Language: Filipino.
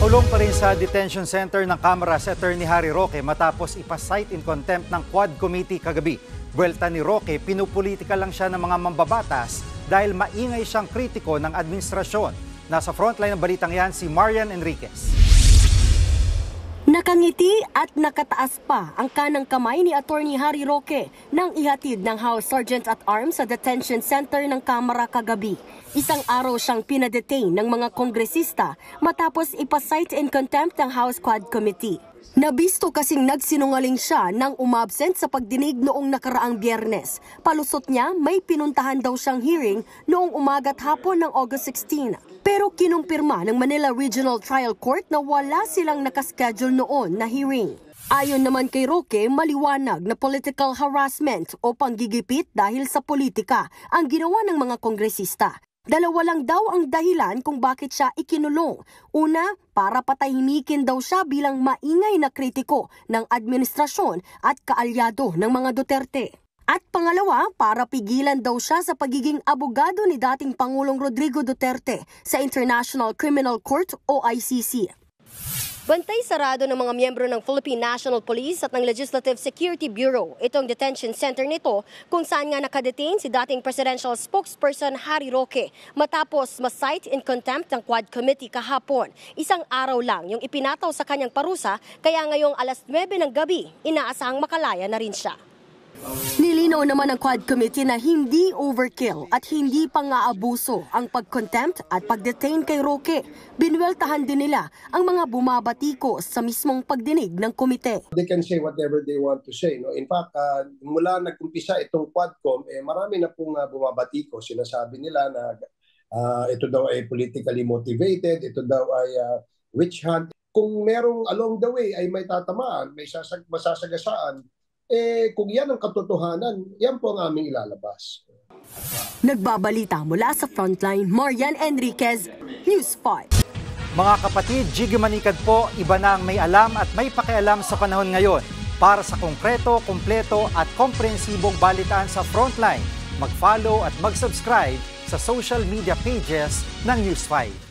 Nakakulong pa rin sa detention center ng Kamara si Attorney Harry Roque matapos ipasight in contempt ng Quad Committee kagabi. Buwelta ni Roque, pinupolitika lang siya ng mga mambabatas dahil maingay siyang kritiko ng administrasyon. Nasa frontline ng balitang yan si Marian Enriquez. Nakangiti at nakataas pa ang kanang kamay ni Attorney Harry Roque nang ihatid ng House Sergeant at Arms sa detention center ng Kamara kagabi. Isang araw siyang pinadetain ng mga kongresista matapos ipasight in contempt ng House Quad Committee. Nabisto kasing nagsinungaling siya nang umabsent sa pagdinig noong nakaraang Biyernes. Palusot niya may pinuntahan daw siyang hearing noong umaga't hapon ng August 16. Pero kinumpirma ng Manila Regional Trial Court na wala silang nakaschedule noon na hearing. Ayon naman kay Roque, maliwanag na political harassment o panggigipit dahil sa politika ang ginawa ng mga kongresista. Dalawa lang daw ang dahilan kung bakit siya ikinulong. Una, para patahimikin daw siya bilang maingay na kritiko ng administrasyon at kaalyado ng mga Duterte. At pangalawa, para pigilan daw siya sa pagiging abogado ni dating Pangulong Rodrigo Duterte sa International Criminal Court o ICC. Bantay sarado ng mga miyembro ng Philippine National Police at ng Legislative Security Bureau itong detention center nito kung saan nga nakadetain si dating presidential spokesperson Harry Roque matapos ma-cite in contempt ng Quad Committee kahapon. Isang araw lang yung ipinataw sa kanyang parusa kaya ngayong alas 9 ng gabi inaasahang makalaya na rin siya. Nilinaw naman ng Quad Committee na hindi overkill at hindi pang-aabuso ang pag-contempt at pag-detain kay Roque. Binuweltahan din nila ang mga bumabatiko sa mismong pagdinig ng komite. They can say whatever they want to say. No? In fact, mula nagkumpisa itong Quadcom, marami na pong bumabatiko. Sinasabi nila na ito daw ay politically motivated, ito daw ay witch hunt. Kung merong along the way ay may tatamaan, may masasagasaan, kung yan ang katotohanan, yan po ang aming ilalabas. Nagbabalita mula sa Frontline, Marian Enriquez, News 5. Mga kapatid, Jiggy Manikad po, iba na ang may alam at may pakialam sa panahon ngayon. Para sa konkreto, kumpleto at komprehensibong balitaan sa Frontline, mag-follow at mag-subscribe sa social media pages ng News 5.